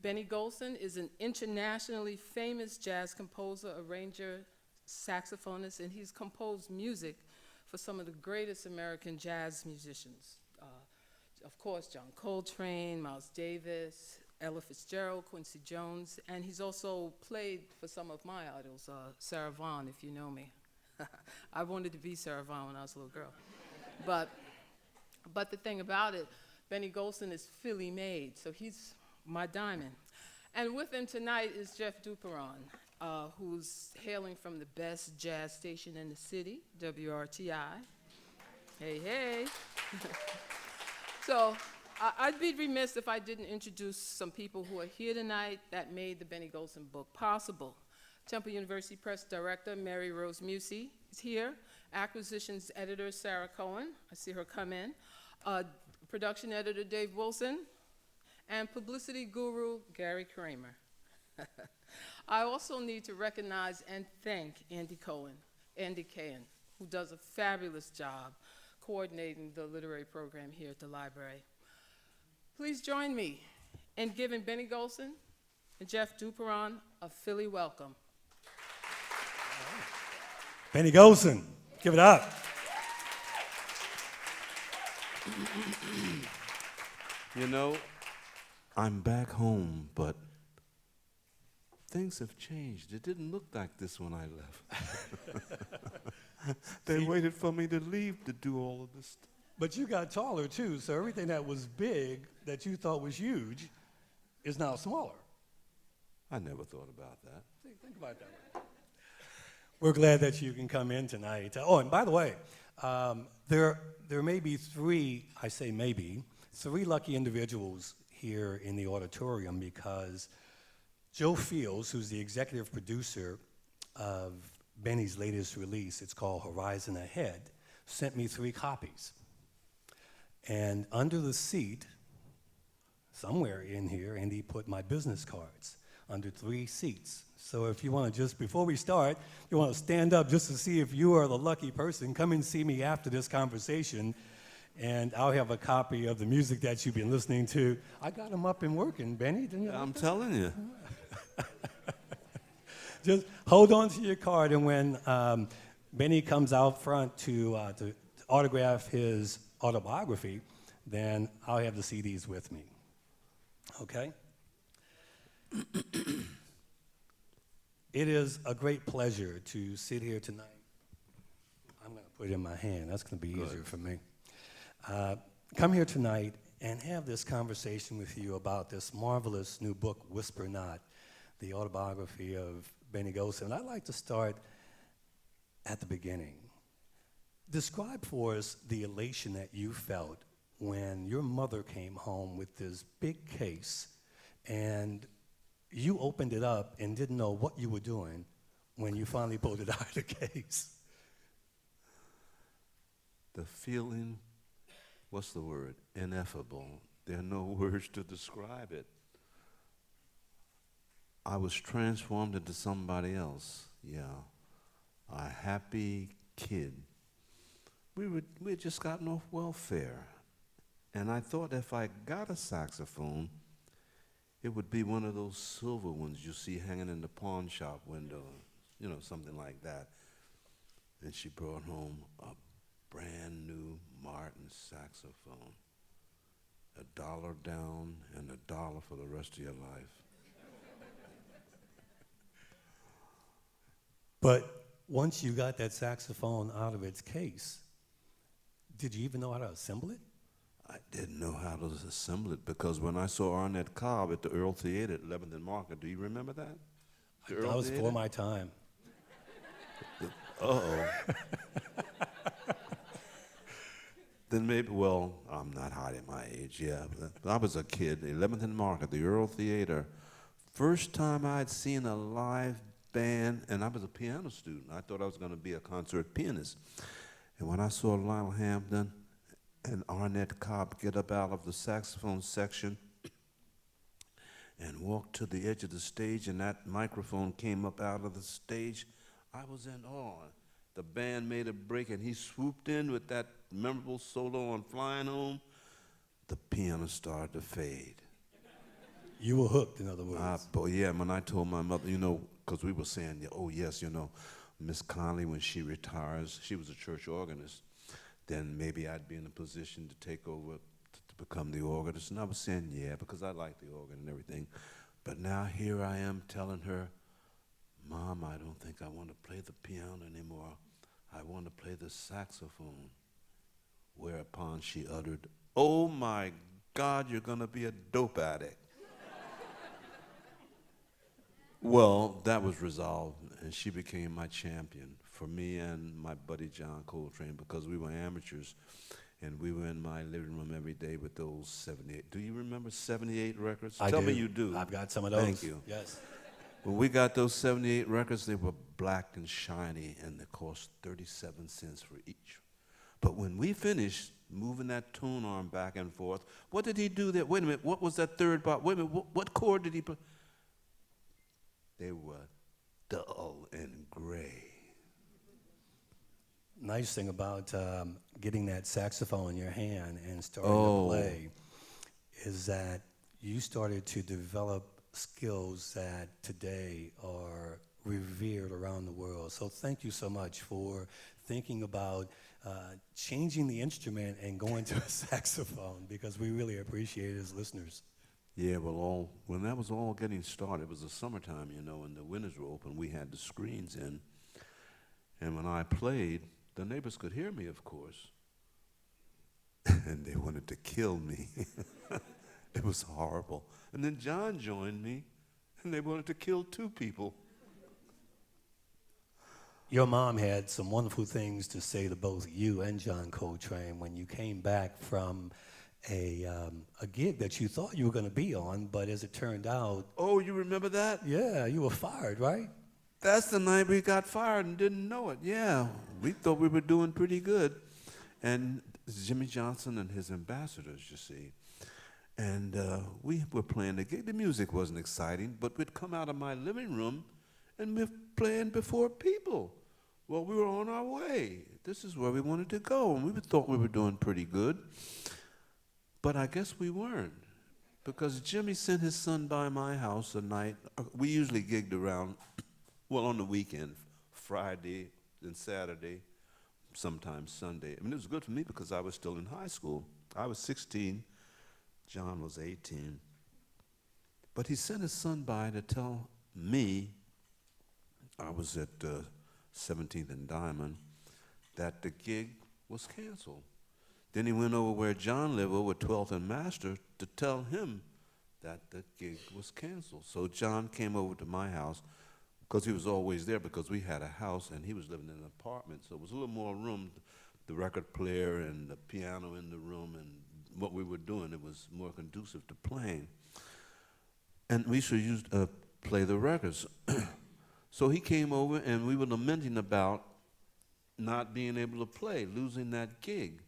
Benny Golson is an internationally famous jazz composer, arranger, saxophonist, and he's composed music for some of the greatest American jazz musicians. Of course, John Coltrane, Miles Davis, Ella Fitzgerald, Quincy Jones, and he's also played for some of my idols, Sarah Vaughan, if you know me. I wanted to be Sarah Vaughan when I was a little girl. But the thing about it, Benny Golson is Philly made, so he's my diamond. And with him tonight is Jeff Duperon, who's hailing from the best jazz station in the city, WRTI. Hey, hey. So I'd be remiss if I didn't introduce some people who are here tonight that made the Benny Golson book possible. Temple University Press Director Mary Rose Musey is here. Acquisitions Editor Sarah Cohen, I see her come in. Production Editor Dave Wilson. And publicity guru Gary Kramer. I also need to recognize and thank Andy Cahan, who does a fabulous job coordinating the literary program here at the library. Please join me in giving Benny Golson and Jeff Duperon a Philly welcome. Benny Golson, give it up. You know, I'm back home, but things have changed. It didn't look like this when I left. They waited for me to leave to do all of this stuff. But you got taller too, so everything that was big that you thought was huge is now smaller. I never thought about that. Think about that. We're glad that you can come in tonight. Oh, and by the way, there may be three lucky individuals here in the auditorium because Joe Fields, who's the executive producer of Benny's latest release, it's called Horizon Ahead, sent me 3 copies. And under the seat, somewhere in here, Andy put my business cards under 3 seats. So if you want to just, before we start, you want to stand up just to see if you are the lucky person, come and see me after this conversation, and I'll have a copy of the music that you've been listening to. I got them up and working, Benny, didn't you? I'm telling you. Just hold on to your card, and when Benny comes out front to autograph his autobiography, then I'll have the CDs with me. Okay? It is a great pleasure to sit here tonight. I'm going to put it in my hand. That's going to be easier for me. Come here tonight and have this conversation with you about this marvelous new book, Whisper Not, the autobiography of Benny Golson. I'd like to start at the beginning. Describe for us the elation that you felt when your mother came home with this big case and you opened it up and didn't know what you were doing when you finally pulled it out of the case. The feeling, what's the word? Ineffable. There are no words to describe it. I was transformed into somebody else, a happy kid. We had just gotten off welfare, and I thought if I got a saxophone, it would be one of those silver ones you see hanging in the pawn shop window, something like that. And she brought home a brand new Martin saxophone, $1 down and $1 for the rest of your life. But once you got that saxophone out of its case, did you even know how to assemble it? I didn't know how to assemble it because when I saw Arnett Cobb at the Earl Theater at 11th and Market, do you remember that? That was before my time. Uh-oh. Then maybe, I'm not hiding my age, but I was a kid, 11th and Market, the Earl Theater. First time I'd seen a live band, and I was a piano student. I thought I was going to be a concert pianist. And when I saw Lionel Hampton and Arnett Cobb get up out of the saxophone section and walk to the edge of the stage, and that microphone came up out of the stage, I was in awe. The band made a break, and he swooped in with that memorable solo on Flying Home. The piano started to fade. You were hooked, in other words. But yeah, when I told my mother, you know, because we were saying, yeah, oh yes, you know, Miss Conley, when she retires, she was a church organist, then maybe I'd be in a position to take over to become the organist. And I was saying, yeah, because I like the organ and everything. But now here I am telling her, Mom, I don't think I want to play the piano anymore. I want to play the saxophone. Whereupon she uttered, oh my God, you're going to be a dope addict. Well, that was resolved, and she became my champion for me and my buddy John Coltrane, because we were amateurs, and we were in my living room every day with those 78. Do you remember 78 records? I Tell do. me you do. I've got some of those. Thank you. Yes. When we got those 78 records, they were black and shiny, and they cost 37 cents for each. But when we finished moving that tune arm back and forth, what did he do there? Wait a minute, what was that third bar? Wait a minute, what chord did he play? They were dull and gray. Nice thing about getting that saxophone in your hand and starting Oh. to play is that you started to develop skills that today are revered around the world. So thank you so much for thinking about changing the instrument and going to a saxophone, because we really appreciate it as listeners. Yeah, well, when that was all getting started, it was the summertime, you know, and the windows were open. We had the screens in. And when I played, the neighbors could hear me, of course. And they wanted to kill me. It was horrible. And then John joined me, and they wanted to kill 2 people. Your mom had some wonderful things to say to both you and John Coltrane when you came back from a gig that you thought you were going to be on, but as it turned out, Oh, you remember that? yeah, you were fired, right? That's the night we got fired and didn't know it. Yeah, we thought we were doing pretty good. And Jimmy Johnson and his ambassadors, you see. And we were playing the gig. The music wasn't exciting, but we'd come out of my living room and we're playing before people. Well, we were on our way. This is where we wanted to go. And we thought we were doing pretty good. But I guess we weren't, because Jimmy sent his son by my house a night. We usually gigged around, well, on the weekend, Friday and Saturday, sometimes Sunday. I mean, it was good for me because I was still in high school. I was 16, John was 18. But he sent his son by to tell me, I was at 17th and Diamond, that the gig was canceled. Then he went over where John lived, over 12th and Master, to tell him that the gig was canceled. So John came over to my house, because he was always there, because we had a house and he was living in an apartment. So it was a little more room, the record player and the piano in the room, and what we were doing, it was more conducive to playing. And we should play the records. So he came over and we were lamenting about not being able to play, losing that gig.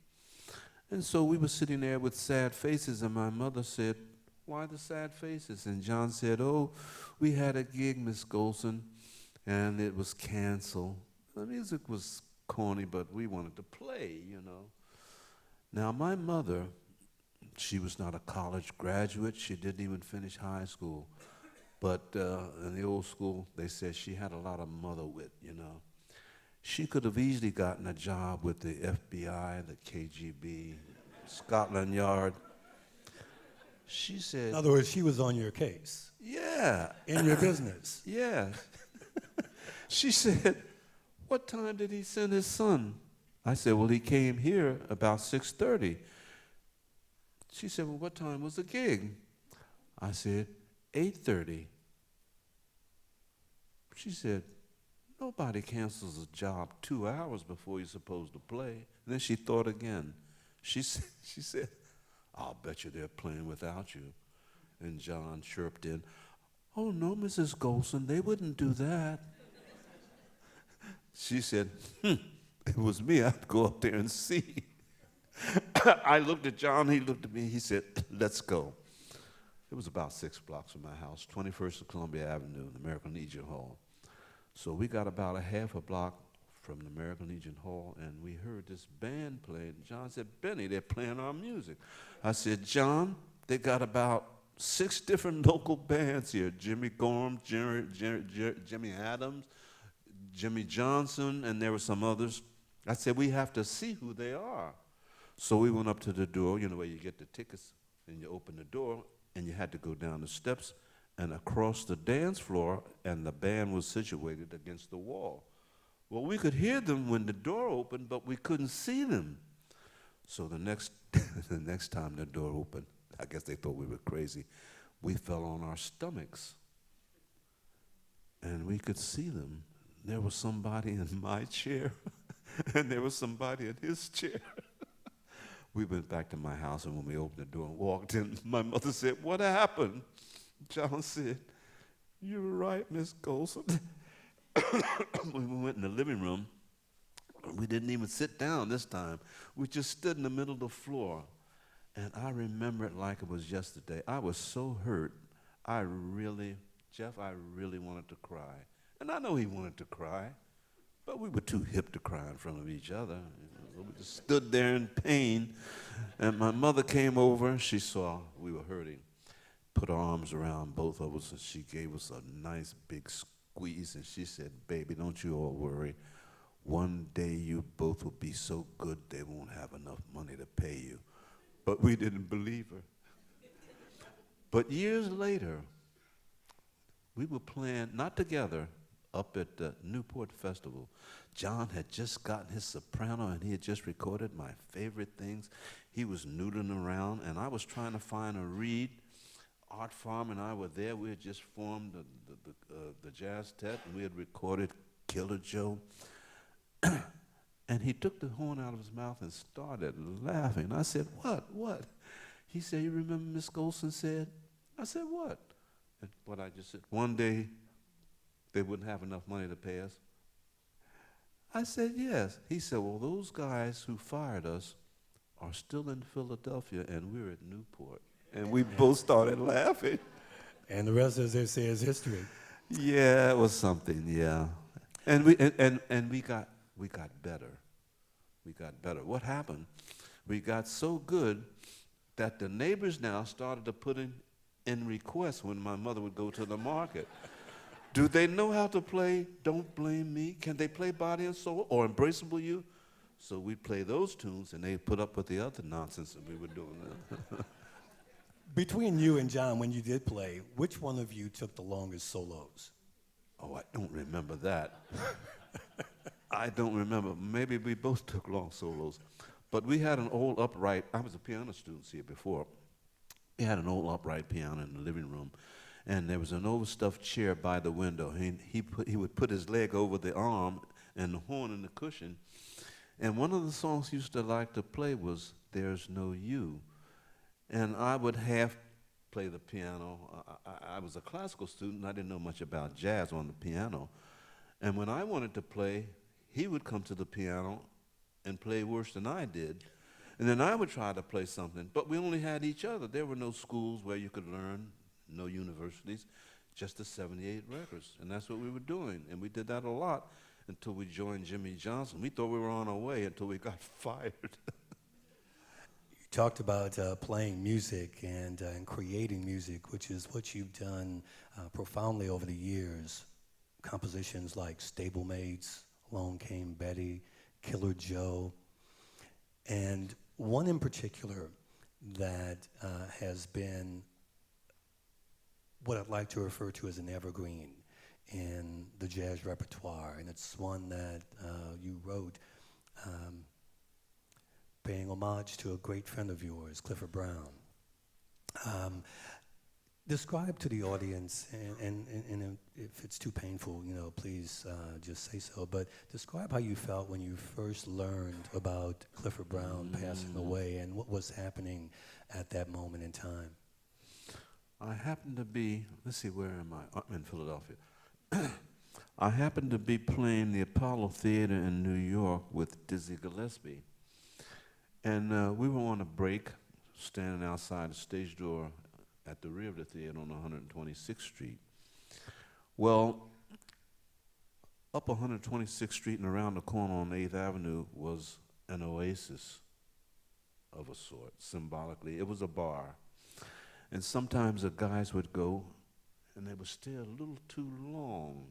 And so we were sitting there with sad faces, and my mother said, why the sad faces? And John said, oh, we had a gig, Miss Golson, and it was canceled. The music was corny, but we wanted to play, you know. Now, my mother, she was not a college graduate. She didn't even finish high school. But in the old school, they said she had a lot of mother wit, you know. She could have easily gotten a job with the FBI, the KGB, Scotland Yard. She said, In other words, she was on your case, yeah. in your business. Yeah. She said, what time did he send his son? I said, well, he came here about 6:30. She said, well, what time was the gig? I said, 8:30. She said, nobody cancels a job 2 hours before you're supposed to play. And then she thought again. She said, I'll bet you they're playing without you. And John chirped in, oh, no, Mrs. Golson, they wouldn't do that. She said, it was me. I'd go up there and see. I looked at John. He looked at me. He said, let's go. It was about 6 blocks from my house, 21st of Columbia Avenue, the American Legion Hall. So we got about a half a block from the American Legion Hall, and we heard this band play. And John said, Benny, they're playing our music. I said, John, they got about 6 different local bands here. Jimmy Gorham, Jimmy Adams, Jimmy Johnson, and there were some others. I said, we have to see who they are. So we went up to the door, you know, where you get the tickets, and you open the door, and you had to go down the steps and across the dance floor, and the band was situated against the wall. Well, we could hear them when the door opened, but we couldn't see them. So the next time the door opened, I guess they thought we were crazy, we fell on our stomachs. And we could see them. There was somebody in my chair, and there was somebody in his chair. We went back to my house, and when we opened the door and walked in, my mother said, "What happened?" John said, "You were right, Miss Golson." When we went in the living room, we didn't even sit down this time. We just stood in the middle of the floor. And I remember it like it was yesterday. I was so hurt. Jeff, I really wanted to cry. And I know he wanted to cry, but we were too hip to cry in front of each other. You know, we just stood there in pain. And my mother came over. She saw we were hurting, put her arms around both of us, and she gave us a nice big squeeze. And she said, "Baby, don't you all worry. One day you both will be so good they won't have enough money to pay you." But we didn't believe her. But years later, we were playing, not together, up at the Newport Festival. John had just gotten his soprano, and he had just recorded my favorite things. He was noodling around, and I was trying to find a reed. Art Farm and I were there. We had just formed the Jazz Tet, and we had recorded Killer Joe. And he took the horn out of his mouth and started laughing. I said, What? He said, "You remember Miss Golson said?" I said, "What?" And what I just said, "One day they wouldn't have enough money to pay us." I said, "Yes." He said, "Well, those guys who fired us are still in Philadelphia, and we're at Newport." And we both started laughing. And the rest, as they say, is history. Yeah, it was something, yeah. And we got better. We got better. What happened? We got so good that the neighbors now started to put in requests when my mother would go to the market. Do they know how to play "Don't Blame Me"? Can they play "Body and Soul" or "Embraceable You"? So we'd play those tunes, and they'd put up with the other nonsense that we were doing. Between you and John, when you did play, which one of you took the longest solos? Oh, I don't remember that. I don't remember. Maybe we both took long solos. But we had an old upright, I was a piano student here before. We had an old upright piano in the living room, and there was an overstuffed chair by the window. He would put his leg over the arm and the horn in the cushion. And one of the songs he used to like to play was "There's No You." And I would half play the piano. I was a classical student. I didn't know much about jazz on the piano. And when I wanted to play, he would come to the piano and play worse than I did. And then I would try to play something, but we only had each other. There were no schools where you could learn, no universities, just the 78 records. And that's what we were doing. And we did that a lot until we joined Jimmy Johnson. We thought we were on our way until we got fired. You talked about playing music and creating music, which is what you've done profoundly over the years. Compositions like "Stablemates," "Along Came Betty," "Killer Joe," and one in particular that has been what I'd like to refer to as an evergreen in the jazz repertoire, and it's one that you wrote paying homage to a great friend of yours, Clifford Brown. Describe to the audience, and if it's too painful, please just say so, but describe how you felt when you first learned about Clifford Brown passing away and what was happening at that moment in time. I happened to be, let's see, where am I? I'm in Philadelphia. I happened to be playing the Apollo Theater in New York with Dizzy Gillespie. And we were on a break, standing outside the stage door at the rear of the theater on 126th Street. Well, up 126th Street and around the corner on 8th Avenue was an oasis of a sort, symbolically. It was a bar. And sometimes the guys would go, and they would stay a little too long.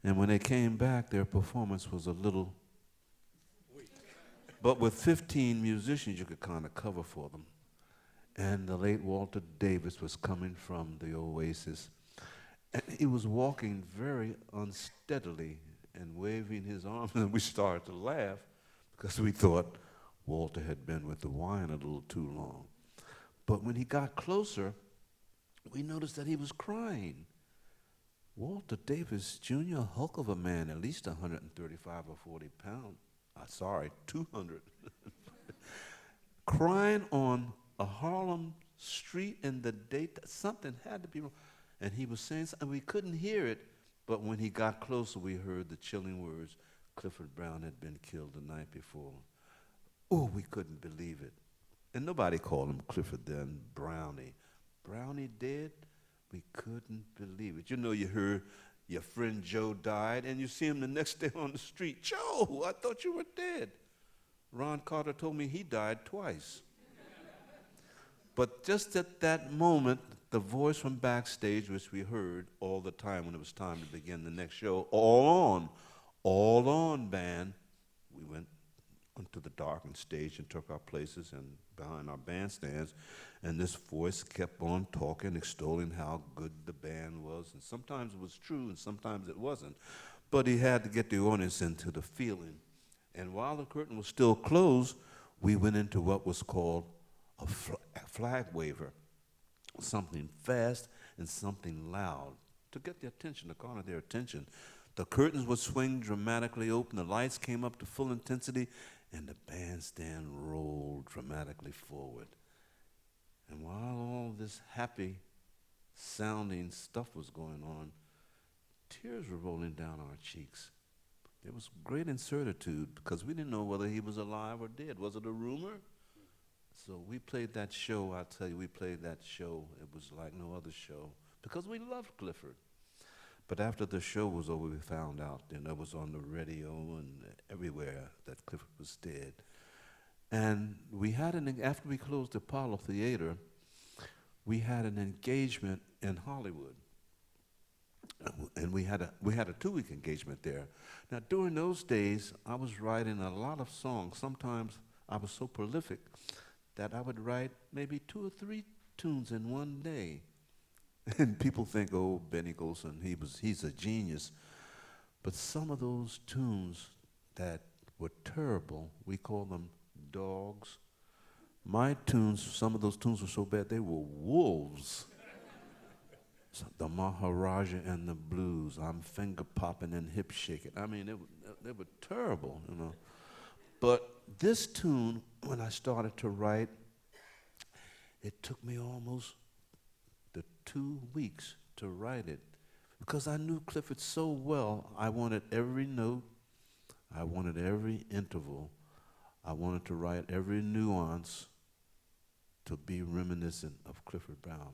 And when they came back, their performance was a little weak. But with 15 musicians, you could kind of cover for them. And the late Walter Davis was coming from the Oasis. And he was walking very unsteadily and waving his arms, and we started to laugh because we thought Walter had been with the wine a little too long. But when he got closer, we noticed that he was crying. Walter Davis Jr., a hulk of a man, at least 135 or 40 pounds. 200. Crying on a Harlem street in the daytime. Something had to be wrong. And he was saying something, we couldn't hear it, but when he got closer, we heard the chilling words, Clifford Brown had been killed the night before. Oh, we couldn't believe it. And nobody called him Clifford then, Brownie. Brownie dead? We couldn't believe it. You know, you heard your friend Joe died, and you see him the next day on the street. Joe, I thought you were dead. Ron Carter told me he died twice. But just at that moment, the voice from backstage, which we heard all the time when it was time to begin the next show, all on, band. We went onto the darkened stage and took our places and behind our bandstands, and this voice kept on talking, extolling how good the band was, and sometimes it was true and sometimes it wasn't, but he had to get the audience into the feeling. And while the curtain was still closed, we went into what was called a flag waver, something fast and something loud to get the attention, to garner their attention. The curtains would swing dramatically open, the lights came up to full intensity, and the bandstand rolled dramatically forward. And while all this happy sounding stuff was going on, tears were rolling down our cheeks. There was great incertitude because we didn't know whether he was alive or dead. Was it a rumor? So we played that show, I'll tell you, we played that show. It was like no other show because we loved Clifford. But after the show was over, we found out, and it was on the radio and everywhere that Clifford was dead. And we had after we closed the Apollo Theater, we had an engagement in Hollywood. And we had a 2-week engagement there. Now, during those days, I was writing a lot of songs. Sometimes I was so prolific that I would write maybe 2 or 3 tunes in one day. And people think, oh, Benny Golson, he's a genius. But some of those tunes that were terrible, we call them dogs. My tunes, some of those tunes were so bad, they were wolves. So the Maharaja and the Blues, I'm finger popping and hip shaking. I mean, they were terrible, you know. But this tune, when I started to write, it took me almost the 2 weeks to write it because I knew Clifford so well. I wanted every note, I wanted every interval, I wanted to write every nuance to be reminiscent of Clifford Brown.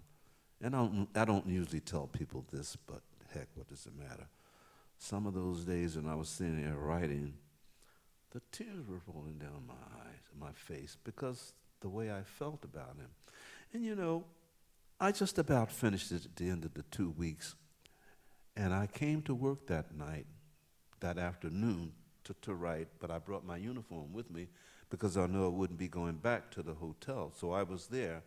And I don't usually tell people this, but heck, what does it matter? Some of those days when I was sitting there writing, the tears were rolling down my eyes, my face, because the way I felt about him. And you know, I just about finished it at the end of the 2 weeks, and I came to work that night, that afternoon, to write, but I brought my uniform with me because I knew I wouldn't be going back to the hotel. So I was there,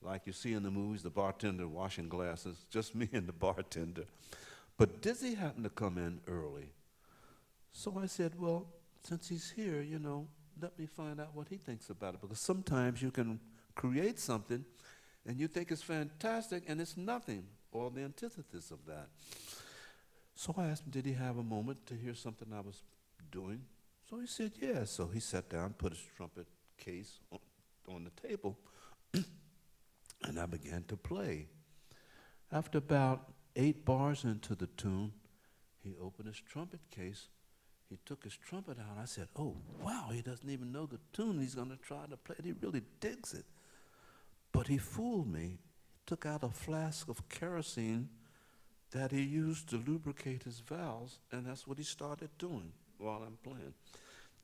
like you see in the movies, the bartender washing glasses, just me and the bartender. But Dizzy happened to come in early. So I said, well, since he's here, you know, let me find out what he thinks about it, because sometimes you can create something and you think it's fantastic and it's nothing, or the antithesis of that. So I asked him, did he have a moment to hear something I was doing? So he said, yeah. So he sat down, put his trumpet case on the table, and I began to play. After about 8 bars into the tune, he opened his trumpet case. He took his trumpet out. I said, oh, wow, he doesn't even know the tune he's going to try to play it. He really digs it. But he fooled me. He took out a flask of kerosene that he used to lubricate his valves, and that's what he started doing while I'm playing.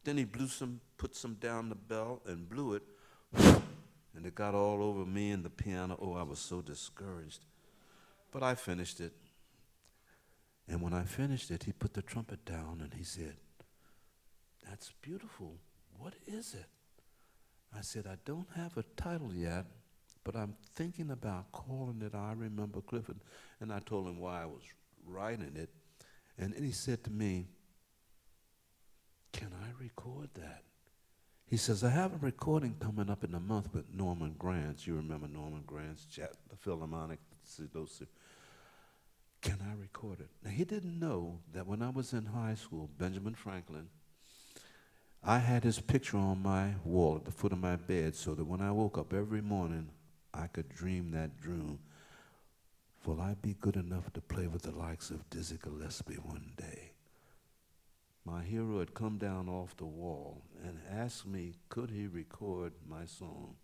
Then he put some down the bell and blew it, and it got all over me and the piano. Oh, I was so discouraged. But I finished it. And when I finished it, he put the trumpet down and he said, "That's beautiful. What is it?" I said, "I don't have a title yet, but I'm thinking about calling it I Remember Clifford." And I told him why I was writing it. And then he said to me, "Can I record that?" He says, "I have a recording coming up in a month with Norman Granz." You remember Norman Granz, the Philharmonic. "Can I record it?" Now, he didn't know that when I was in high school, Benjamin Franklin, I had his picture on my wall at the foot of my bed so that when I woke up every morning, I could dream that dream. Will I be good enough to play with the likes of Dizzy Gillespie one day? My hero had come down off the wall and asked me, could he record my song?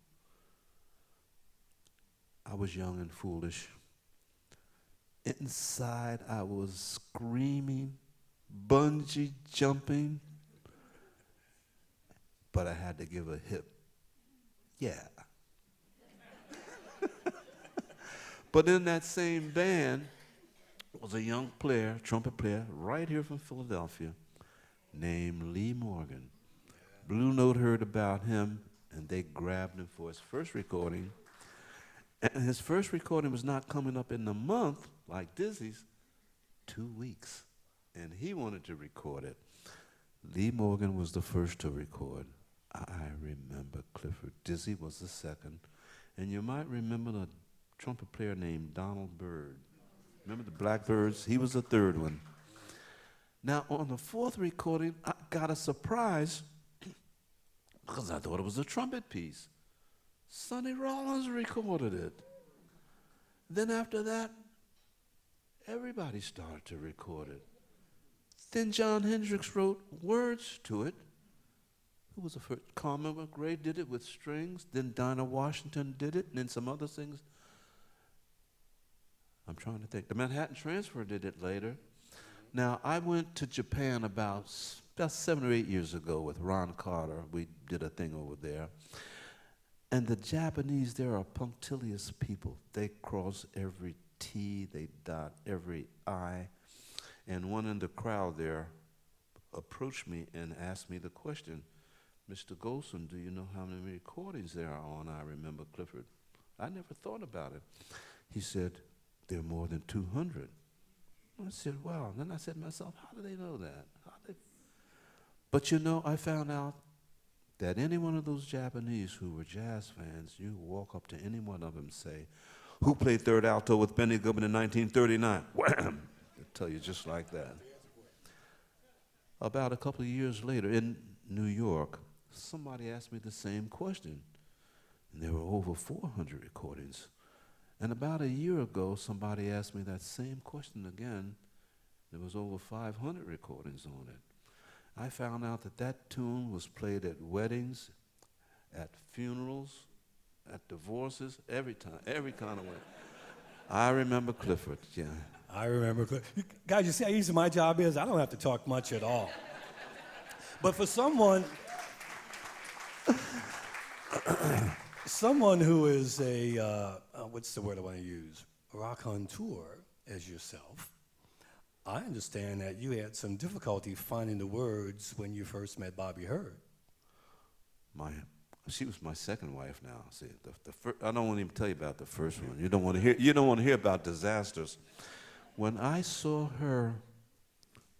I was young and foolish. Inside, I was screaming, bungee jumping, but I had to give a hip. Yeah. But in that same band was a young player, trumpet player, right here from Philadelphia, named Lee Morgan. Blue Note heard about him, and they grabbed him for his first recording. And his first recording was not coming up in a month, like Dizzy's, 2 weeks. And he wanted to record it. Lee Morgan was the first to record I Remember Clifford. Dizzy was the second. And you might remember the trumpet player named Donald Byrd. Remember the Blackbirds? He was the third one. Now, on the fourth recording, I got a surprise because I thought it was a trumpet piece. Sonny Rollins recorded it. Then after that, everybody started to record it. Then John Hendricks wrote words to it. Who was the first? Carmen McRae did it with strings. Then Dinah Washington did it, and then some other things. I'm trying to think. The Manhattan Transfer did it later. Now, I went to Japan about 7 or 8 years ago with Ron Carter. We did a thing over there. And the Japanese, they are punctilious people. They cross every T, they dot every I. And one in the crowd there approached me and asked me the question, "Mr. Golson, do you know how many recordings there are on I Remember Clifford?" I never thought about it. He said, "There are more than 200. I said, "Wow." And then I said to myself, how do they know that? But you know, I found out that any one of those Japanese who were jazz fans, you walk up to any one of them and say, "Who played third alto with Benny Goodman in 1939? Wham! They'll tell you just like that. About a couple of years later in New York, somebody asked me the same question. And there were over 400 recordings. And about a year ago, somebody asked me that same question again. There was over 500 recordings on it. I found out that that tune was played at weddings, at funerals, at divorces, every time, every kind of way. I Remember Clifford, yeah. I remember. Guys, you see how easy my job is? I don't have to talk much at all. But for someone who is a, what's the word I want to use? Raconteur, as yourself, I understand that you had some difficulty finding the words when you first met Bobby Hurd. She was my second wife now. See, I don't want to even tell you about the first one. You don't want to hear about disasters. When I saw her,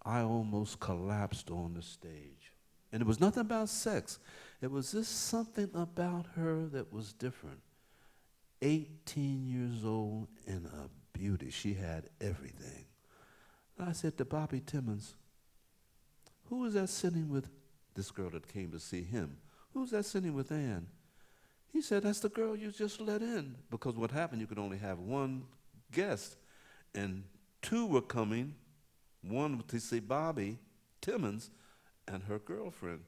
I almost collapsed on the stage. And it was nothing about sex. It was just something about her that was different. 18 years old and a beauty. She had everything. And I said to Bobby Timmons, "Who is that sitting with this girl that came to see him? Who's that sitting with Ann?" He said, "That's the girl you just let in." Because what happened, you could only have one guest. And two were coming, one to see Bobby Timmons and her girlfriend.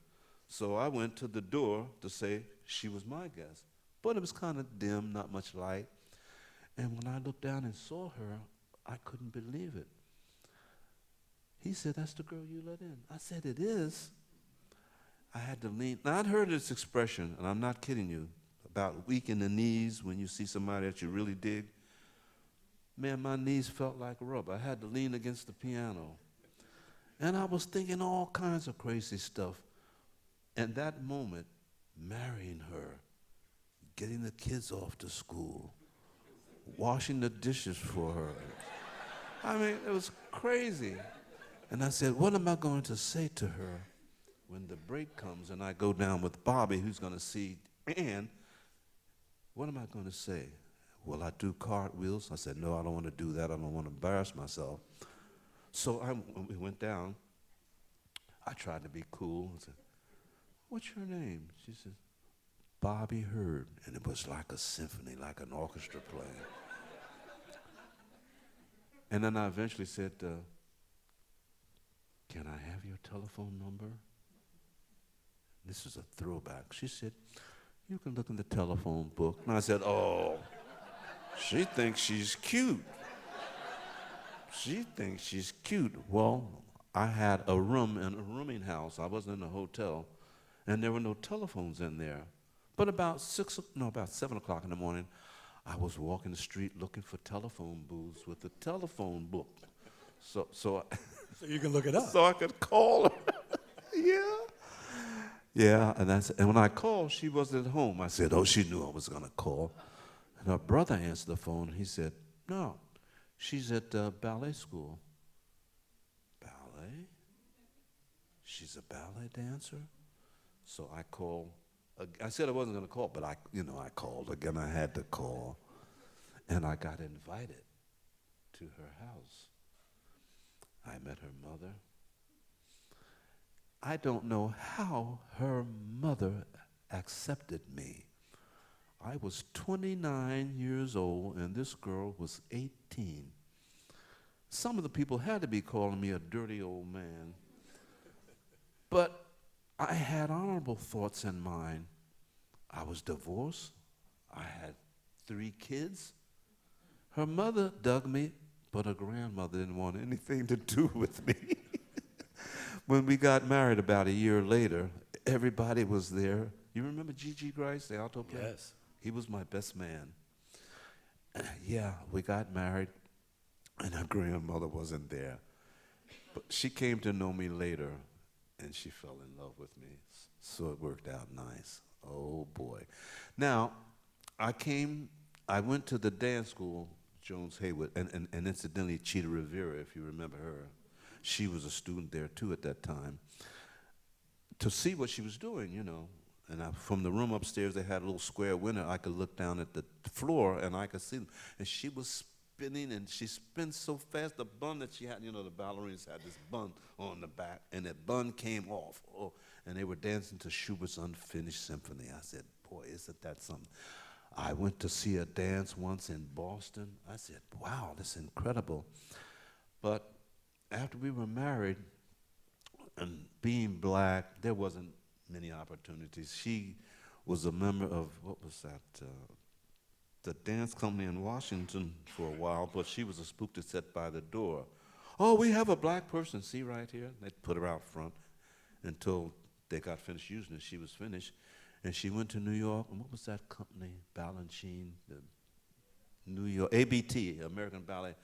So I went to the door to say she was my guest. But it was kind of dim, not much light. And when I looked down and saw her, I couldn't believe it. He said, "That's the girl you let in." I said, "It is." I had to lean. Now, I'd heard this expression, and I'm not kidding you. about weak in the knees when you see somebody that you really dig. Man, my knees felt like rubber. I had to lean against the piano. And I was thinking all kinds of crazy stuff. And that moment, marrying her, getting the kids off to school, washing the dishes for her. I mean, it was crazy. And I said, what am I going to say to her when the break comes and I go down with Bobby, who's going to see Ann? What am I going to say? Will I do cartwheels? I said, no, I don't want to do that. I don't want to embarrass myself. So when we went down, I tried to be cool. I said, what's your name? She said, Bobby Hurd. And it was like a symphony, like an orchestra playing. And then I eventually said, can I have your telephone number? This is a throwback. She said, you can look in the telephone book. And I said, oh, she thinks she's cute. She thinks she's cute. Well, I had a room in a rooming house. I wasn't in a hotel, and there were no telephones in there. But about 7 o'clock in the morning, I was walking the street looking for telephone booths with the telephone book. So you can look it up. So I could call her. Yeah, and when I called, she wasn't at home. I said, oh, she knew I was going to call. And her brother answered the phone, and he said, no, she's at ballet school. Ballet? She's a ballet dancer? So I called. I said I wasn't going to call, but I called again. I had to call. And I got invited to her house. I met her mother. I don't know how her mother accepted me. I was 29 years old, and this girl was 18. Some of the people had to be calling me a dirty old man. But I had honorable thoughts in mind. I was divorced. I had 3 kids. Her mother dug me, but her grandmother didn't want anything to do with me. When we got married about a year later, everybody was there. You remember G.G. Grice, the alto player? Yes. He was my best man. Yeah, we got married, and her grandmother wasn't there. But she came to know me later, and she fell in love with me. So it worked out nice. Oh, boy. Now, I went to the dance school, Jones Haywood, and incidentally, Cheetah Rivera, if you remember her. She was a student there, too, at that time, to see what she was doing, And from the room upstairs, they had a little square window. I could look down at the floor, and I could see them. And she was spinning, and she spins so fast, the bun that she had, the ballerinas had this bun on the back, and that bun came off. Oh, and they were dancing to Schubert's Unfinished Symphony. I said, boy, isn't that something? I went to see a dance once in Boston. I said, wow, that's incredible. But after we were married, and being black, there wasn't many opportunities. She was a member of, what was that, the dance company in Washington for a while, but she was a spook that sat by the door. Oh, we have a black person, see right here? They'd put her out front until they got finished using it. She was finished. And she went to New York, and what was that company? Balanchine, the New York, ABT, American Ballet.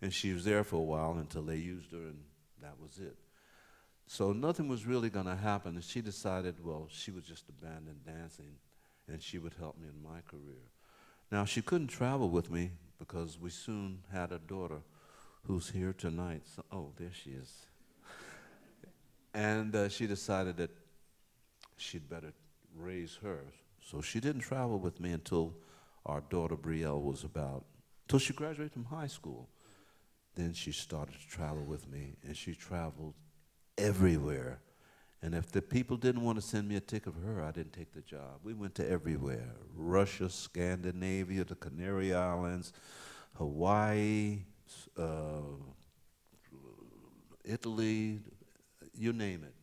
And she was there for a while until they used her, and that was it. So nothing was really going to happen, and she decided, well, she would just abandon dancing, and she would help me in my career. Now, she couldn't travel with me because we soon had a daughter who's here tonight. So, oh, there she is. And she decided that she'd better raise her. So she didn't travel with me until our daughter Brielle was till she graduated from high school. Then she started to travel with me, and she traveled everywhere. And if the people didn't want to send me a ticket for her, I didn't take the job. We went to everywhere: Russia, Scandinavia, the Canary Islands, Hawaii, Italy, you name it.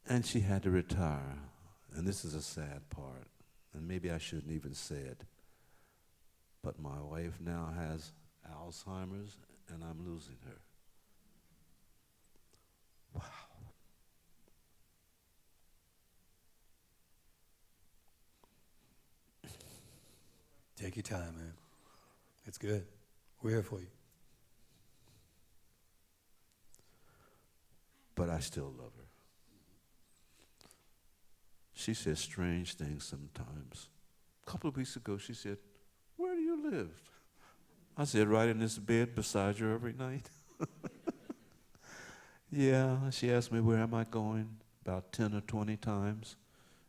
And she had to retire. And this is a sad part, and maybe I shouldn't even say it, but my wife now has Alzheimer's, and I'm losing her. Wow. Take your time, man. It's good. We're here for you. But I still love her. She says strange things sometimes. A couple of weeks ago, she said, "Where do you live?" I said, "Right in this bed beside you every night." Yeah, she asked me, "Where am I going?" about 10 or 20 times,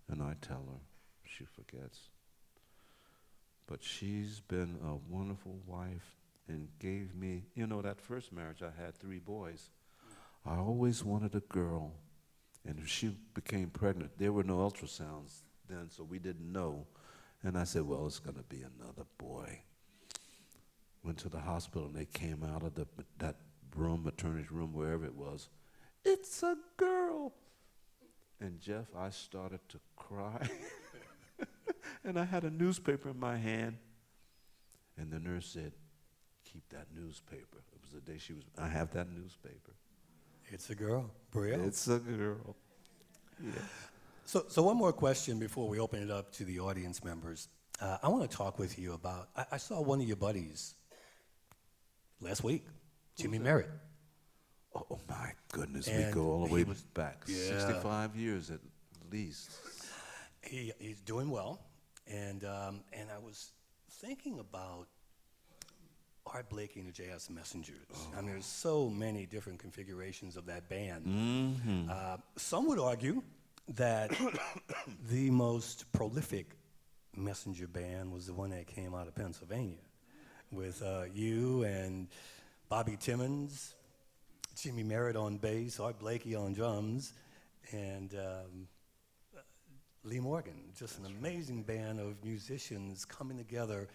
and I tell her. She forgets. But she's been a wonderful wife and gave me, that first marriage I had 3 boys. I always wanted a girl, and she became pregnant. There were no ultrasounds then, so we didn't know. And I said, well, it's going to be another boy. Went to the hospital, and they came out of that room, maternity room, wherever it was. It's a girl. And Jeff, I started to cry. And I had a newspaper in my hand. And the nurse said, keep that newspaper. It was the day I have that newspaper. It's a girl, Brielle. It's a girl. Yeah. So one more question before we open it up to the audience members. I want to talk with you about, I saw one of your buddies last week, Jimmy Merritt. Oh, my goodness. And we go all the way was- back. yeah. 65 years at least. He's doing well, and I was thinking about Art Blakey and the Jazz Messengers. I mean, there's so many different configurations of that band. Mm-hmm. Some would argue that the most prolific messenger band was the one that came out of Pennsylvania, with you and Bobby Timmons, Jimmy Merritt on bass, Art Blakey on drums, and Lee Morgan. Just an amazing band of musicians coming together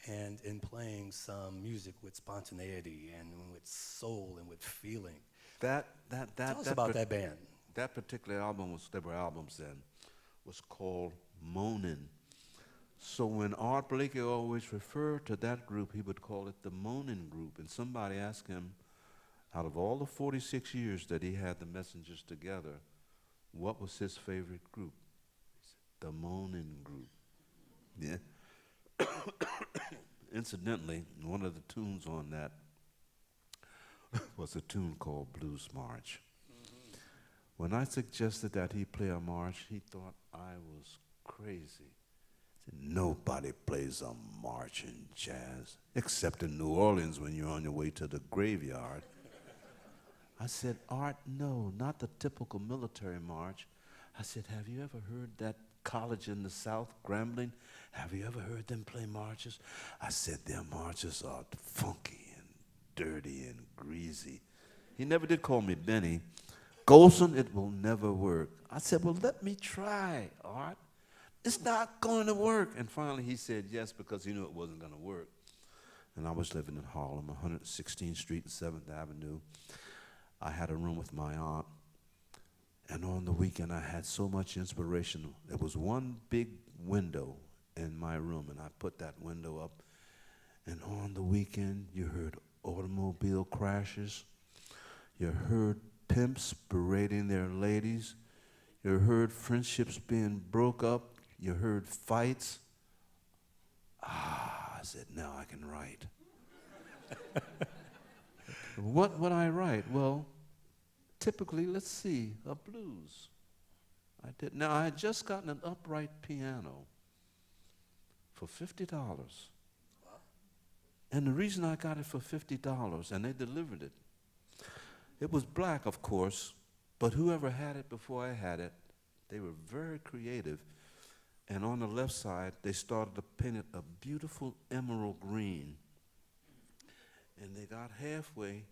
and playing some music with spontaneity and with soul and with feeling. Tell us about that band. That particular album there were albums then, was called Moanin'. So when Art Blakey always referred to that group, he would call it the Moanin' Group. And somebody asked him, out of all the 46 years that he had the Messengers together, what was his favorite group? He said, the Moanin' Group. Yeah. Incidentally, one of the tunes on that was a tune called Blues March. Mm-hmm. When I suggested that he play a march, he thought I was crazy. He said, nobody plays a march in jazz, except in New Orleans when you're on your way to the graveyard. I said, Art, no, not the typical military march. I said, have you ever heard that college in the South, Grambling? Have you ever heard them play marches? I said, their marches are funky and dirty and greasy. He never did call me Benny. Golson, it will never work. I said, well, let me try, Art. It's not going to work. And finally he said yes, because he knew it wasn't going to work. And I was living in Harlem, 116th Street and 7th Avenue. I had a room with my aunt. And on the weekend, I had so much inspiration. There was one big window in my room, and I put that window up. And on the weekend, you heard automobile crashes. You heard pimps berating their ladies. You heard friendships being broke up. You heard fights. I said, now I can write. What would I write? Well, typically, let's see, a blues. I did. Now, I had just gotten an upright piano for $50. Wow. And the reason I got it for $50, and they delivered it, it was black, of course, but whoever had it before I had it, they were very creative. And on the left side, they started to paint it a beautiful emerald green. And they got halfway,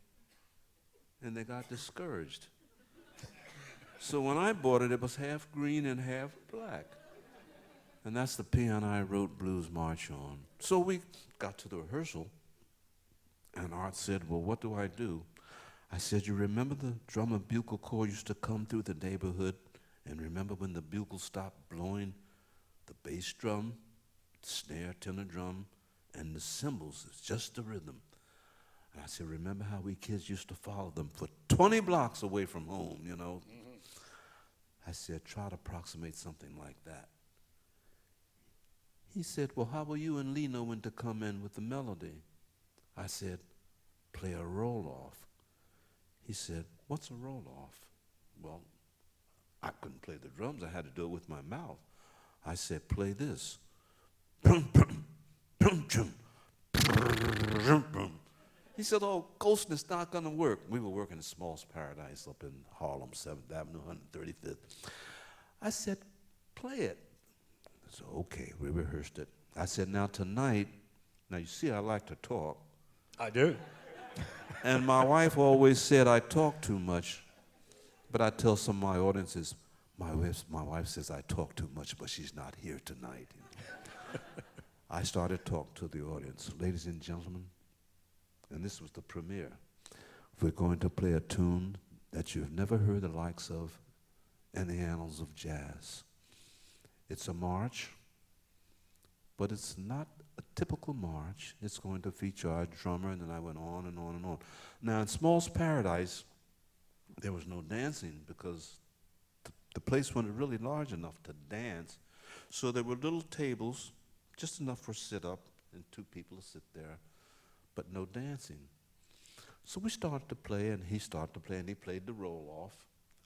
and they got discouraged. So when I bought it, it was half green and half black. And that's the piano I wrote Blues March on. So we got to the rehearsal, and Art said, well, what do I do? I said, you remember the drum and bugle corps used to come through the neighborhood? And remember when the bugle stopped blowing? The bass drum, the snare, tenor drum, and the cymbals, it's just the rhythm. And I said, remember how we kids used to follow them for 20 blocks away from home, you know? Mm-hmm. I said, try to approximate something like that. He said, well, how will you and Lee know when to come in with the melody? I said, play a roll-off. He said, what's a roll-off? Well, I couldn't play the drums. I had to do it with my mouth. I said, play this. He said, oh, Golson, it's not going to work. We were working in Small's Paradise up in Harlem, 7th Avenue, 135th. I said, play it. So, okay, we rehearsed it. I said, now tonight, now you see I like to talk. I do. And my wife always said I talk too much. But I tell some of my audiences, my wife says I talk too much, but she's not here tonight. I started talking to the audience. Ladies and gentlemen, and this was the premiere, we're going to play a tune that you've never heard the likes of in the annals of jazz. It's a march, but it's not a typical march. It's going to feature our drummer, and then I went on and on and on. Now, in Small's Paradise, there was no dancing because the place wasn't really large enough to dance. So there were little tables, just enough for sit-up, and 2 people to sit there, but no dancing. So we started to play, and he started to play, and he played the roll-off.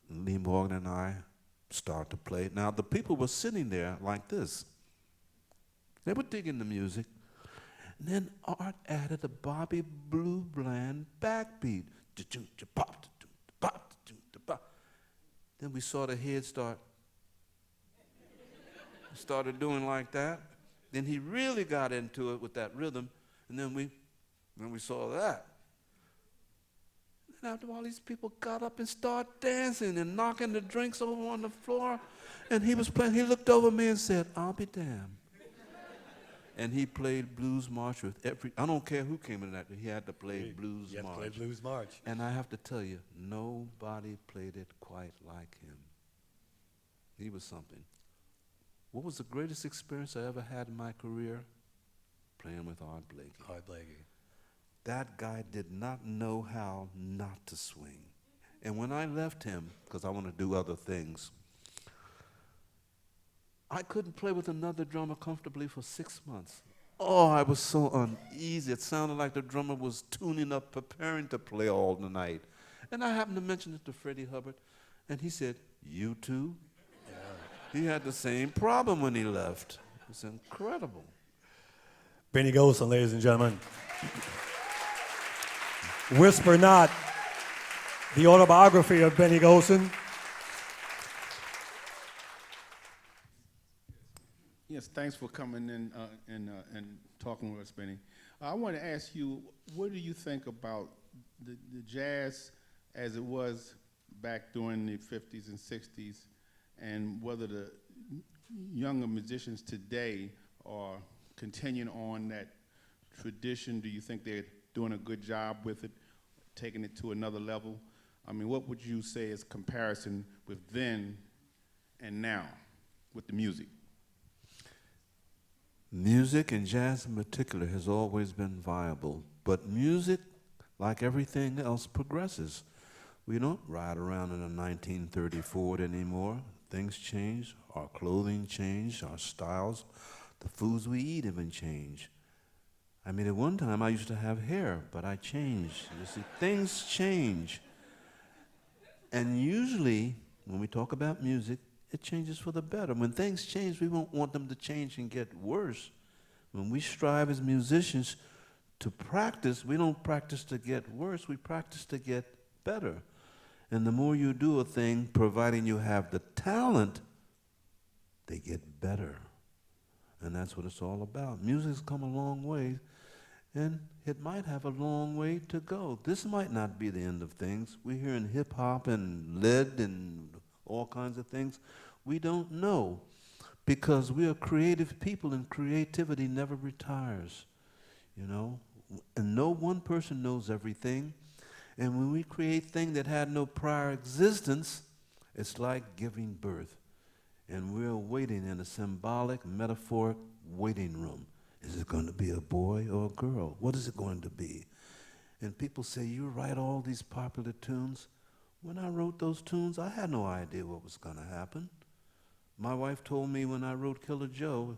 Lee Morgan and I started to play. Now, the people were sitting there like this. They were digging the music. And then Art added a Bobby Blue Bland backbeat. Then we saw the head started doing like that. Then he really got into it with that rhythm, and then we saw that. And after all, these people got up and started dancing and knocking the drinks over on the floor, and he was playing. He looked over me and said, "I'll be damned." And he played Blues March with I don't care who came in that, he had to play Blues March. Play Blues March. And I have to tell you, nobody played it quite like him. He was something. What was the greatest experience I ever had in my career? Playing with Art Blakey. Art Blakey. That guy did not know how not to swing. And when I left him, because I want to do other things, I couldn't play with another drummer comfortably for 6 months. Oh, I was so uneasy. It sounded like the drummer was tuning up, preparing to play all the night. And I happened to mention it to Freddie Hubbard, and he said, "You too?" Yeah. He had the same problem when he left. It's incredible. Benny Golson, ladies and gentlemen. Whisper Not, the autobiography of Benny Golson. Yes, thanks for coming in and talking with us, Benny. I want to ask you, what do you think about the jazz as it was back during the 50s and 60s, and whether the younger musicians today are continuing on that tradition? Do you think they're doing a good job with it, taking it to another level? I mean, what would you say is comparison with then and now with the music? Music, and jazz in particular, has always been viable. But music, like everything else, progresses. We don't ride around in a 1930 Ford anymore. Things change. Our clothing changed. Our styles. The foods we eat even change. I mean, at one time I used to have hair, but I changed. You see, things change. And usually, when we talk about music, it changes for the better. When things change, we won't want them to change and get worse. When we strive as musicians to practice, we don't practice to get worse, we practice to get better. And the more you do a thing, providing you have the talent, they get better. And that's what it's all about. Music's come a long way, and it might have a long way to go. This might not be the end of things. We're hearing hip-hop and lead and all kinds of things. We don't know, because we are creative people, and creativity never retires, you know? And no one person knows everything. And when we create things that had no prior existence, it's like giving birth. And we're waiting in a symbolic, metaphoric waiting room. Is it going to be a boy or a girl? What is it going to be? And people say, you write all these popular tunes. When I wrote those tunes, I had no idea what was going to happen. My wife told me when I wrote Killer Joe,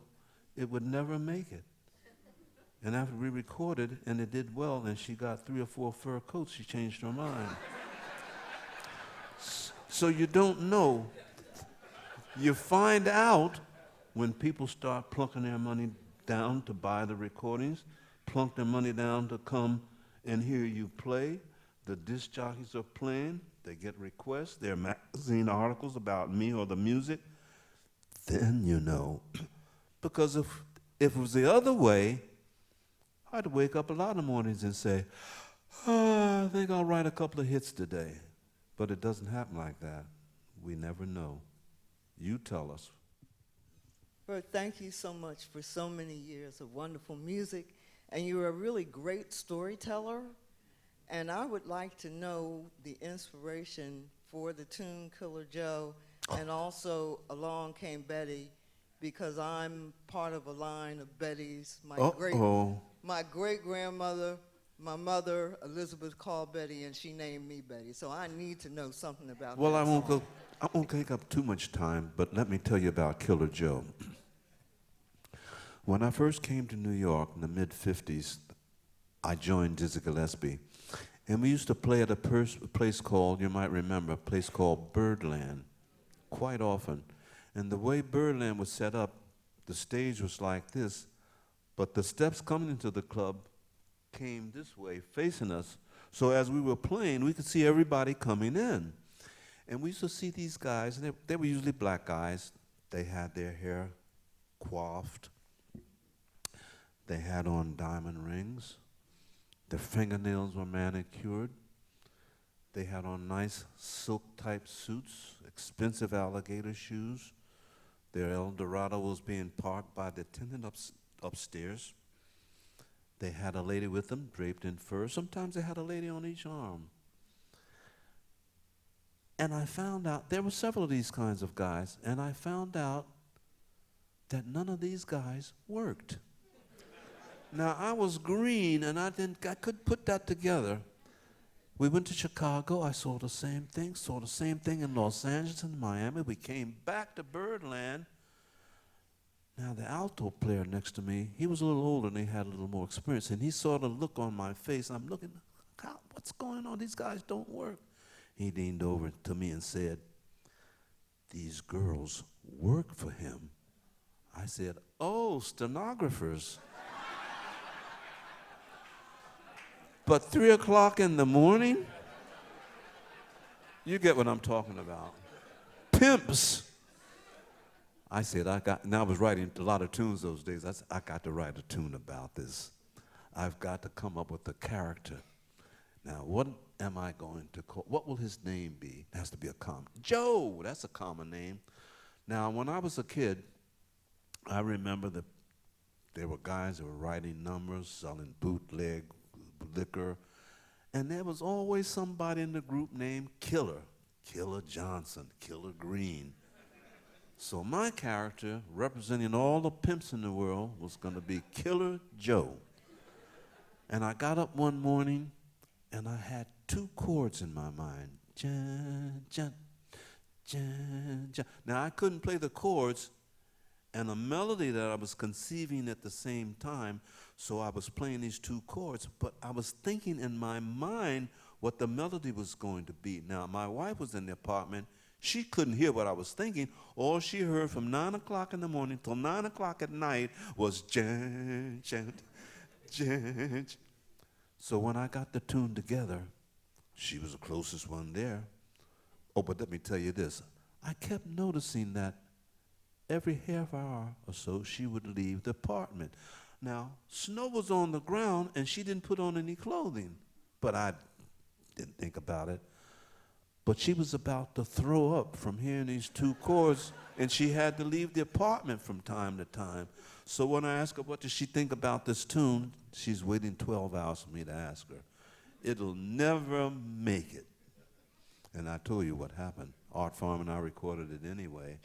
it would never make it. And after we recorded, and it did well, and she got 3 or 4 fur coats, she changed her mind. So you don't know. You find out when people start plunking their money down to buy the recordings, plunk their money down to come and hear you play. The disc jockeys are playing. They get requests. There are magazine articles about me or the music. Then you know. Because if it was the other way, I'd wake up a lot of mornings and say, I think I'll write a couple of hits today. But it doesn't happen like that. We never know. You tell us. Bert, thank you so much for so many years of wonderful music, and you're a really great storyteller. And I would like to know the inspiration for the tune Killer Joe, and also Along Came Betty, because I'm part of a line of Bettys. My great-grandmother, my mother, Elizabeth, called Betty, and she named me Betty. So I need to know something about Well, that I won't take up too much time, but let me tell you about Killer Joe. When I first came to New York in the mid-'50s, I joined Dizzy Gillespie. And we used to play at a place called, you might remember, a place called Birdland, quite often. And the way Birdland was set up, the stage was like this, but the steps coming into the club came this way, facing us. So as we were playing, we could see everybody coming in. And we used to see these guys, and they were usually black guys. They had their hair coiffed. They had on diamond rings. Their fingernails were manicured. They had on nice silk-type suits, expensive alligator shoes. Their Eldorado was being parked by the attendant upstairs. They had a lady with them, draped in fur. Sometimes they had a lady on each arm. And I found out, there were several of these kinds of guys, and I found out that none of these guys worked. Now, I was green, and I couldn't put that together. We went to Chicago. I saw the same thing in Los Angeles and Miami. We came back to Birdland. Now, the alto player next to me, he was a little older and he had a little more experience, and he saw the look on my face. I'm looking, what's going on? These guys don't work. He leaned over to me and said, these girls work for him. I said, oh, stenographers. But 3 o'clock in the morning, you get what I'm talking about. Pimps. I said, I was writing a lot of tunes those days. I said, I got to write a tune about this. I've got to come up with a character. Now, what am I going to call? What will his name be? It has to be a common. Joe, that's a common name. Now, when I was a kid, I remember that there were guys that were writing numbers, selling bootleg liquor, and there was always somebody in the group named Killer. Killer Johnson, Killer Green. So my character, representing all the pimps in the world, was going to be Killer Joe. And I got up one morning, and I had 2 chords in my mind. Jan, jan, jan, jan. Now, I couldn't play the chords and a melody that I was conceiving at the same time, so I was playing these 2 chords, but I was thinking in my mind what the melody was going to be. Now, my wife was in the apartment. She couldn't hear what I was thinking. All she heard from 9 o'clock in the morning till 9 o'clock at night was jan, jan, jan. So when I got the tune together, she was the closest one there. Oh, but let me tell you this. I kept noticing that every half hour or so, she would leave the apartment. Now, snow was on the ground, and she didn't put on any clothing. But I didn't think about it. But she was about to throw up from hearing these 2 chords, and she had to leave the apartment from time to time. So when I asked her, what does she think about this tune, she's waiting 12 hours for me to ask her. It'll never make it. And I told you what happened. Art Farm and I recorded it anyway.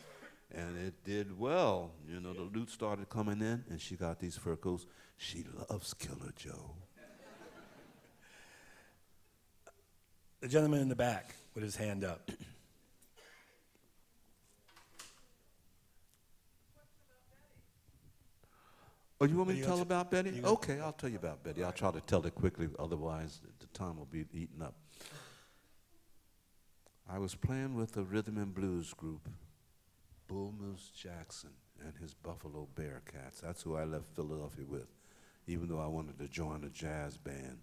And it did well. You know, the loot started coming in, and she got these fur coats. She loves Killer Joe. The gentleman in the back with his hand up. Oh, you want me But to you tell got- about Betty? you got- Okay, I'll tell you about Betty. I'll try to tell it quickly, otherwise the time will be eaten up. I was playing with a rhythm and blues group, Bull Moose Jackson and his Buffalo Bearcats. That's who I left Philadelphia with, even though I wanted to join a jazz band.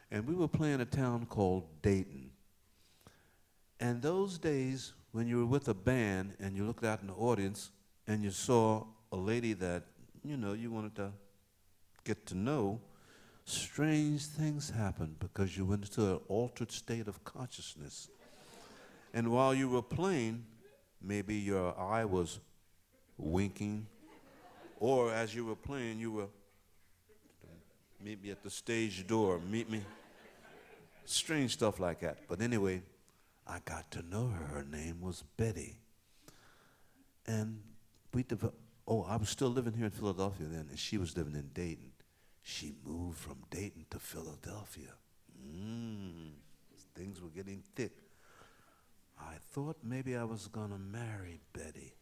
And we were playing a town called Dayton. And those days, when you were with a band and you looked out in the audience and you saw a lady that, you know, you wanted to get to know, strange things happened because you went into an altered state of consciousness. And while you were playing, maybe your eye was winking, or as you were playing, you were, meet me at the stage door, meet me. Strange stuff like that. But anyway, I got to know her. Her name was Betty. And I was still living here in Philadelphia then, and she was living in Dayton. She moved from Dayton to Philadelphia. Things were getting thick. I thought maybe I was gonna marry Betty.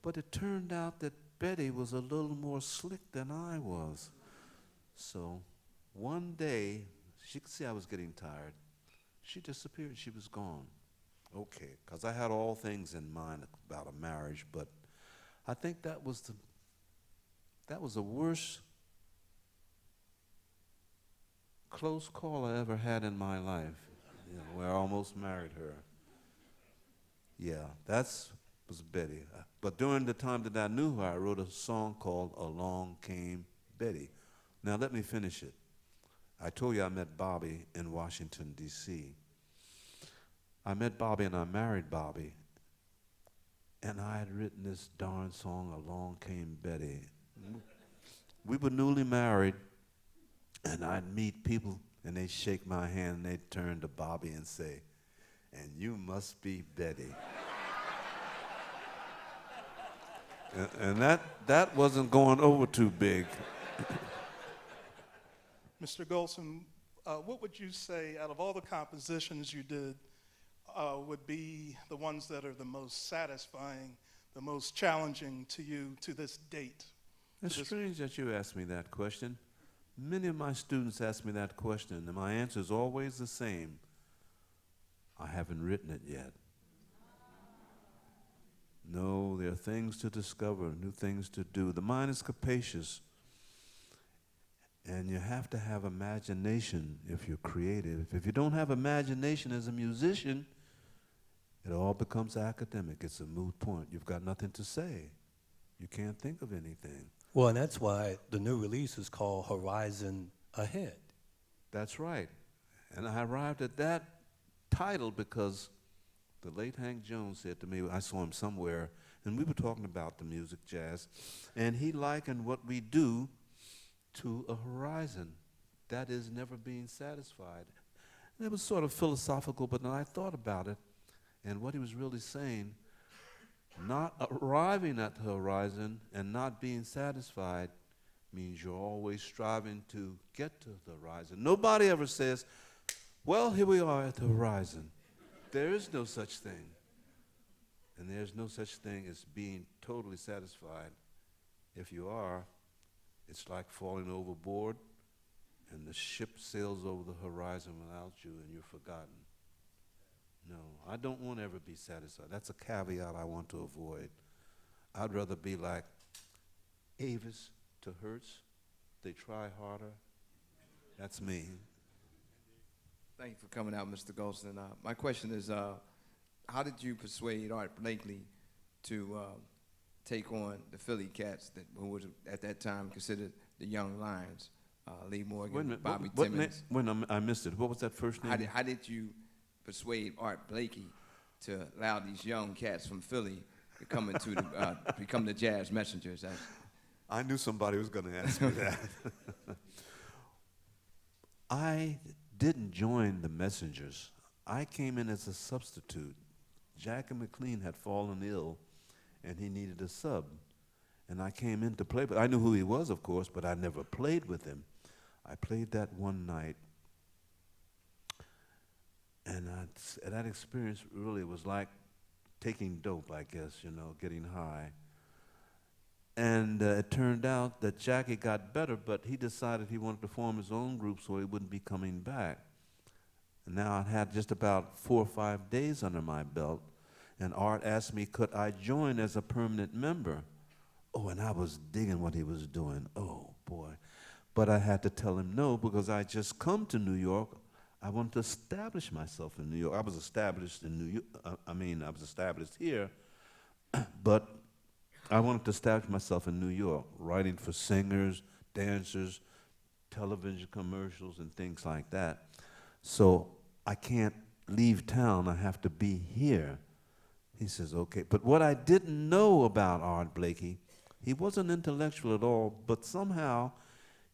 But it turned out that Betty was a little more slick than I was. So one day, she could see I was getting tired. She disappeared, she was gone. Okay, because I had all things in mind about a marriage, but I think that was the worst close call I ever had in my life, where I almost married her. Yeah, that was Betty. But during the time that I knew her, I wrote a song called Along Came Betty. Now let me finish it. I told you I met Bobby in Washington, D.C. I met Bobby and I married Bobby. And I had written this darn song, Along Came Betty. We were newly married, and I'd meet people, and they'd shake my hand, and they'd turn to Bobby and say, "And you must be Betty." and that wasn't going over too big. Mr. Golson, what would you say, out of all the compositions you did, would be the ones that are the most satisfying, the most challenging to you to this date? It's strange that you asked me that question. Many of my students ask me that question, and my answer is always the same. I haven't written it yet. No, there are things to discover, new things to do. The mind is capacious, and you have to have imagination if you're creative. If you don't have imagination as a musician, it all becomes academic. It's a moot point. You've got nothing to say. You can't think of anything. Well, and that's why the new release is called Horizon Ahead. That's right. And I arrived at that title because the late Hank Jones said to me, I saw him somewhere, and we were talking about the music, jazz, and he likened what we do to a horizon that is never being satisfied. And it was sort of philosophical, but then I thought about it, and what he was really saying, not arriving at the horizon and not being satisfied means you're always striving to get to the horizon. Nobody ever says, well, here we are at the horizon. There is no such thing. And there's no such thing as being totally satisfied. If you are, it's like falling overboard and the ship sails over the horizon without you and you're forgotten. No, I don't want to ever be satisfied. That's a caveat I want to avoid. I'd rather be like Avis to Hertz. They try harder. That's me. Thank you for coming out, Mr. Golson. My question is, how did you persuade Art Blakey to take on the Philly Cats who was at that time considered the Young Lions? Lee Morgan, Wait a minute. Bobby What Timmons. I missed it. What was that first name? How did you persuade Art Blakey to allow these young cats from Philly to come into the, become the jazz messengers? I knew somebody was going to ask me that. I didn't join the Messengers. I came in as a substitute. Jackie McLean had fallen ill, and he needed a sub. And I came in to play, but I knew who he was, of course, but I never played with him. I played that one night, and that experience really was like taking dope, I guess, getting high. And it turned out that Jackie got better, but he decided he wanted to form his own group so he wouldn't be coming back. And now I had just about 4 or 5 days under my belt, and Art asked me, could I join as a permanent member? Oh, and I was digging what he was doing. Oh, boy. But I had to tell him no, because I just come to New York. I wanted to establish myself in New York. I was established in New York. I was established here, but I wanted to establish myself in New York, writing for singers, dancers, television commercials, and things like that. So I can't leave town. I have to be here. He says, okay. But what I didn't know about Art Blakey, he wasn't intellectual at all, but somehow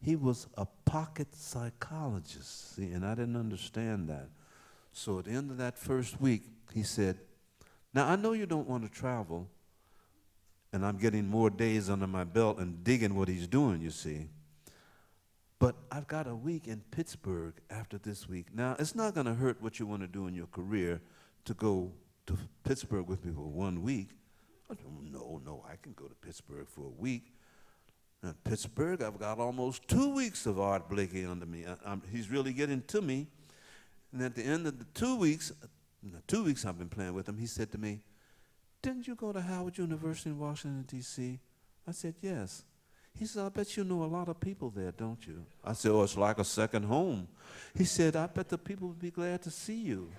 he was a pocket psychologist, see, and I didn't understand that. So at the end of that first week, he said, now I know you don't want to travel, and I'm getting more days under my belt and digging what he's doing, you see. But I've got a week in Pittsburgh after this week. Now, it's not going to hurt what you want to do in your career to go to Pittsburgh with me for 1 week. I said, no, I can go to Pittsburgh for a week. Now, Pittsburgh, I've got almost 2 weeks of Art Blakey under me. He's really getting to me. And at the end of the 2 weeks, the 2 weeks I've been playing with him, he said to me, didn't you go to Howard University in Washington, D.C.? I said, yes. He said, I bet you know a lot of people there, don't you? I said, oh, it's like a second home. He said, I bet the people would be glad to see you.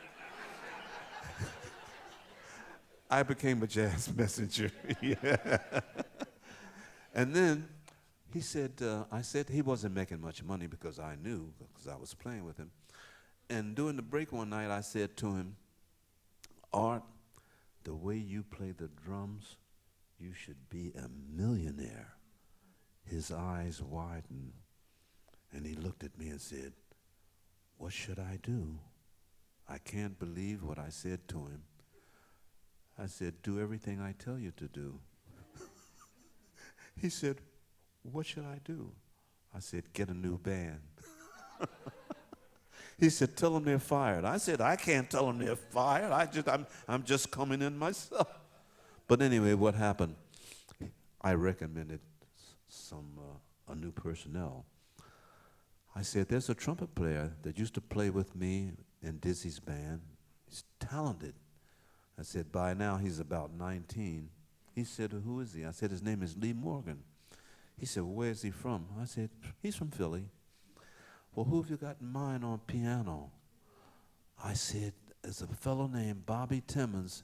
I became a jazz messenger. Yeah. And then he said, I said he wasn't making much money because I knew, because I was playing with him. And during the break one night, I said to him, Art, the way you play the drums, you should be a millionaire. His eyes widened, and he looked at me and said, what should I do? I can't believe what I said to him. I said, do everything I tell you to do. He said, what should I do? I said, get a new band. He said, tell them they're fired. I said, I can't tell them they're fired. I'm just coming in myself. But anyway, what happened? I recommended a new personnel. I said, there's a trumpet player that used to play with me in Dizzy's band. He's talented. I said, by now he's about 19. He said, who is he? I said, his name is Lee Morgan. He said, well, where is he from? I said, he's from Philly. Well, who have you got in mind on piano? I said, there's a fellow named Bobby Timmons,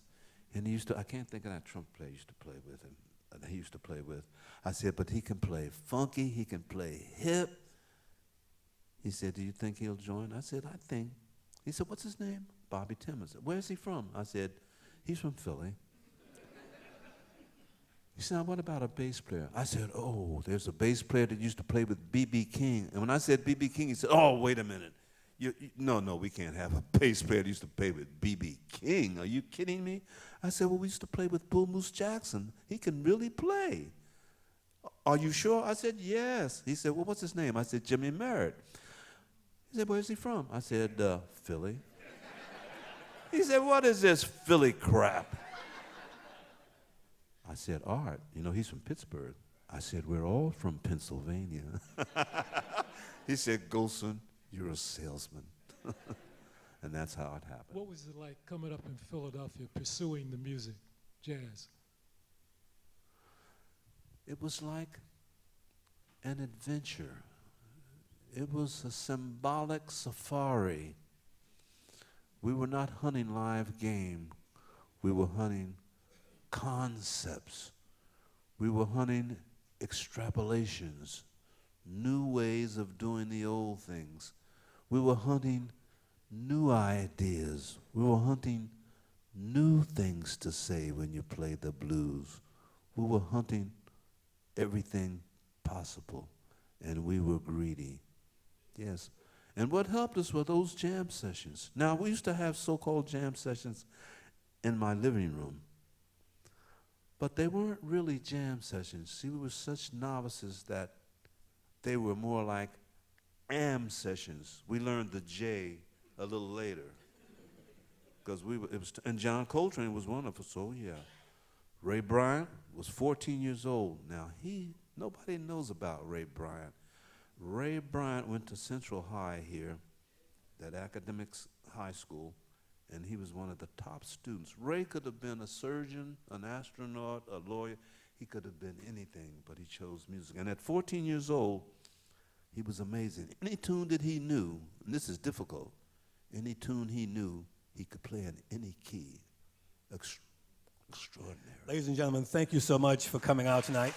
and he used to, I can't think of that trumpet player used to play with him. He used to play with. I said, but he can play funky, he can play hip. He said, do you think he'll join? I said, I think. He said, what's his name? Bobby Timmons. Where's he from? I said, he's from Philly. He said, now what about a bass player? I said, oh, there's a bass player that used to play with B.B. King. And when I said B.B. King, he said, oh, wait a minute. No, we can't have a bass player that used to play with B.B. King. Are you kidding me? I said, well, we used to play with Bull Moose Jackson. He can really play. Are you sure? I said, yes. He said, well, what's his name? I said, Jimmy Merritt. He said, where's he from? I said, Philly. He said, what is this Philly crap? I said, Art, he's from Pittsburgh. I said, we're all from Pennsylvania. He said, Golson, you're a salesman. And that's how it happened. What was it like coming up in Philadelphia, pursuing the music, jazz? It was like an adventure. It was a symbolic safari. We were not hunting live game. We were hunting concepts. We were hunting extrapolations, new ways of doing the old things. We were hunting new ideas. We were hunting new things to say when you play the blues. We were hunting everything possible, and we were greedy. Yes. And what helped us were those jam sessions. Now, we used to have so-called jam sessions in my living room, but they weren't really jam sessions. See, we were such novices that they were more like sessions. We learned the J a little later, because and John Coltrane was one of us. So yeah, Ray Bryant was 14 years old. Now, nobody knows about Ray Bryant. Ray Bryant went to Central High here, that academics high school, and he was one of the top students. Ray could have been a surgeon, an astronaut, a lawyer. He could have been anything, but he chose music. And at 14 years old, he was amazing. Any tune that he knew, and this is difficult, any tune he knew, he could play in any key. Extraordinary. Ladies and gentlemen, thank you so much for coming out tonight.